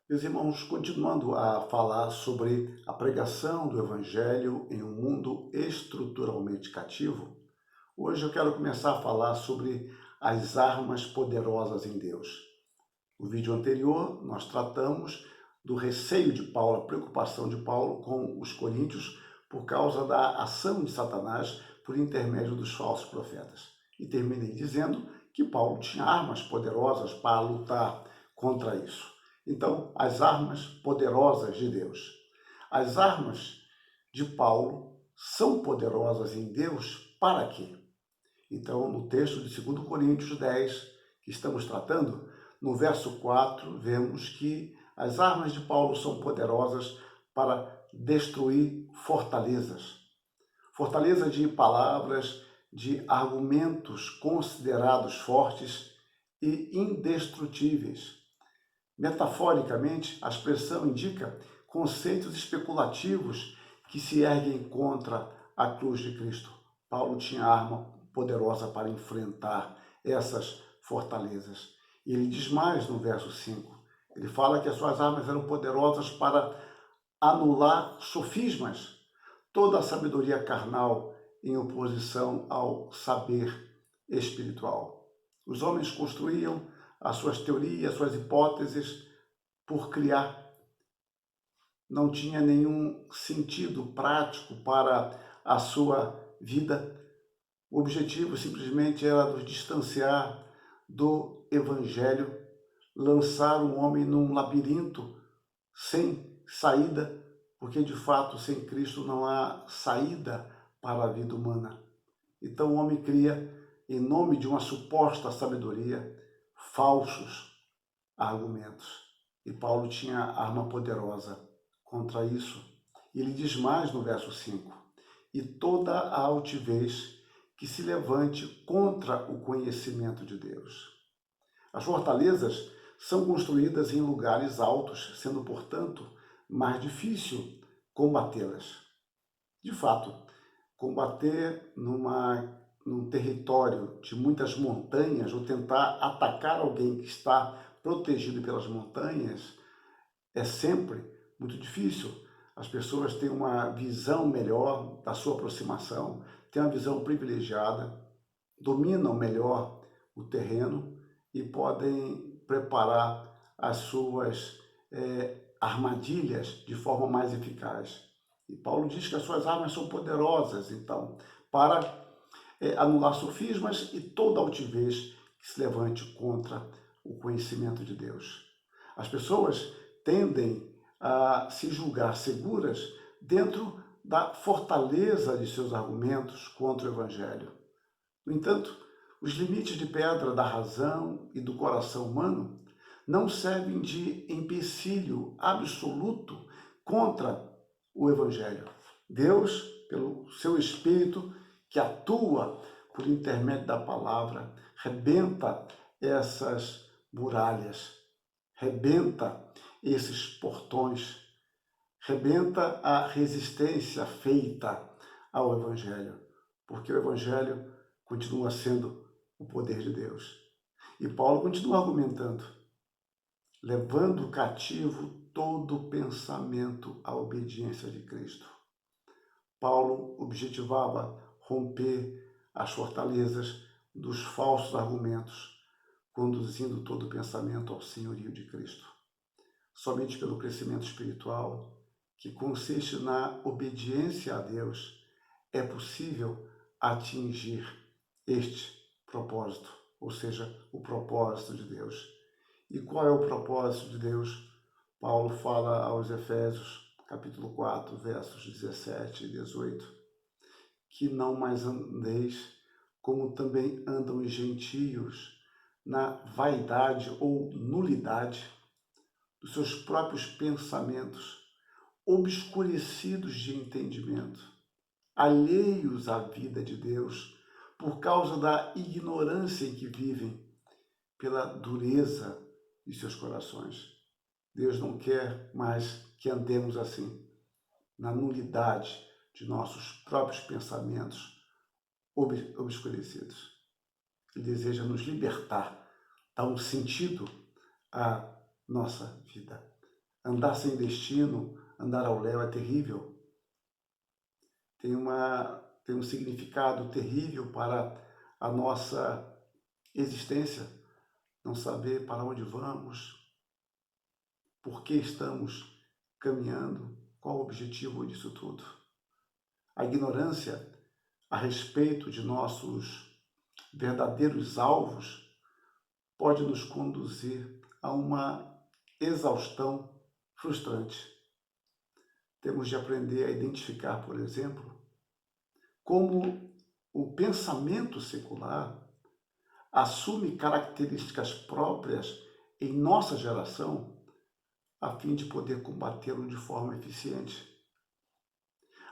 Meus irmãos, continuando a falar sobre a pregação do Evangelho em um mundo estruturalmente cativo, hoje eu quero começar a falar sobre as armas poderosas em Deus. No vídeo anterior, nós tratamos do receio de Paulo, a preocupação de Paulo com os coríntios por causa da ação de Satanás por intermédio dos falsos profetas. E terminei dizendo que Paulo tinha armas poderosas para lutar contra isso. Então, as armas poderosas de Deus. As armas de Paulo são poderosas em Deus para quê? Então, no texto de 2 Coríntios 10, que estamos tratando, no verso 4, vemos que as armas de Paulo são poderosas para destruir fortalezas. Fortaleza de palavras, de argumentos considerados fortes e indestrutíveis. Metaforicamente, a expressão indica conceitos especulativos que se erguem contra a cruz de Cristo. Paulo tinha arma poderosa para enfrentar essas fortalezas. E ele diz mais no verso 5. Ele fala que as suas armas eram poderosas para anular sofismas, toda a sabedoria carnal em oposição ao saber espiritual. Os homens construíam as suas teorias, as suas hipóteses por criar. Não tinha nenhum sentido prático para a sua vida. O objetivo simplesmente era nos distanciar do Evangelho, lançar um homem num labirinto sem saída, porque de fato sem Cristo não há saída para a vida humana. Então o homem cria, em nome de uma suposta sabedoria, falsos argumentos. E Paulo tinha arma poderosa contra isso. E ele diz mais no verso 5: e toda a altivez que se levante contra o conhecimento de Deus. As fortalezas são construídas em lugares altos, sendo, portanto, mais difícil combatê-las. De fato, combater num território de muitas montanhas ou tentar atacar alguém que está protegido pelas montanhas é sempre muito difícil. As pessoas têm uma visão melhor da sua aproximação, têm uma visão privilegiada, dominam melhor o terreno e podem preparar as suas armadilhas de forma mais eficaz. E Paulo diz que as suas armas são poderosas, então, para anular sofismas e toda altivez que se levante contra o conhecimento de Deus. As pessoas tendem a se julgar seguras dentro da fortaleza de seus argumentos contra o Evangelho. No entanto, os limites de pedra da razão e do coração humano não servem de empecilho absoluto contra o Evangelho. Deus, pelo seu Espírito, que atua por intermédio da palavra, rebenta essas muralhas, rebenta esses portões, rebenta a resistência feita ao Evangelho, porque o Evangelho continua sendo o poder de Deus. E Paulo continua argumentando, levando cativo todo pensamento à obediência de Cristo. Paulo objetivava romper as fortalezas dos falsos argumentos, conduzindo todo pensamento ao senhorio de Cristo. Somente pelo crescimento espiritual, que consiste na obediência a Deus, é possível atingir este propósito, ou seja, o propósito de Deus. E qual é o propósito de Deus? Paulo fala aos Efésios, capítulo 4, versos 17 e 18, que não mais andeis como também andam os gentios, na vaidade ou nulidade dos seus próprios pensamentos, obscurecidos de entendimento, alheios à vida de Deus, por causa da ignorância em que vivem, pela dureza de seus corações. Deus não quer mais que andemos assim, na nulidade de nossos próprios pensamentos obscurecidos. Ele deseja nos libertar, dar um sentido à nossa vida. Andar sem destino, andar ao léu é terrível. Tem um significado terrível para a nossa existência. Não saber para onde vamos, por que estamos caminhando, qual o objetivo disso tudo. A ignorância a respeito de nossos verdadeiros alvos pode nos conduzir a uma exaustão frustrante. Temos de aprender a identificar, por exemplo, como o pensamento secular assume características próprias em nossa geração a fim de poder combatê-lo de forma eficiente.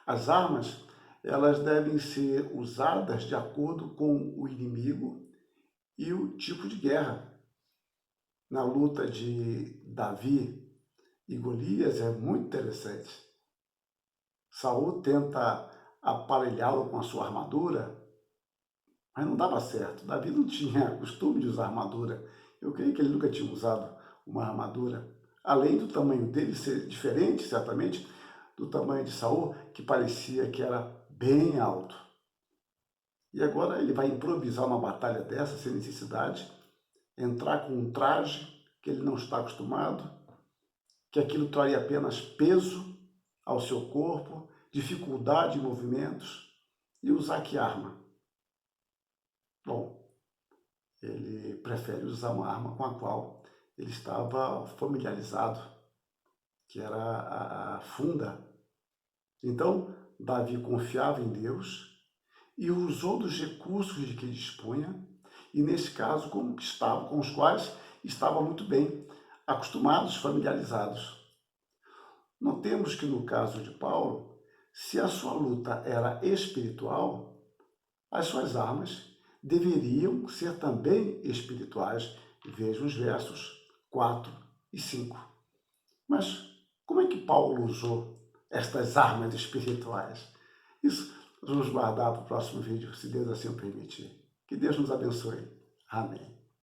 As armas, elas devem ser usadas de acordo com o inimigo e o tipo de guerra. Na luta de Davi e Golias é muito interessante. Saul tenta aparelhá-lo com a sua armadura, mas não dava certo. Davi não tinha costume de usar armadura. Eu creio que ele nunca tinha usado uma armadura. Além do tamanho dele ser diferente, certamente, do tamanho de Saul, que parecia que era bem alto. E agora ele vai improvisar uma batalha dessa, sem necessidade, entrar com um traje que ele não está acostumado, que aquilo traria apenas peso ao seu corpo, dificuldade em movimentos, e usar que arma? Bom, ele prefere usar uma arma com a qual ele estava familiarizado, que era a funda. Então, Davi confiava em Deus e usou dos recursos de que dispunha, e nesse caso, com os quais estava muito bem acostumados, familiarizados. Notemos que no caso de Paulo, se a sua luta era espiritual, as suas armas deveriam ser também espirituais. Veja os versos 4 e 5. Mas como é que Paulo usou estas armas espirituais? Isso nós vamos guardar para o próximo vídeo, se Deus assim o permitir. Que Deus nos abençoe. Amém.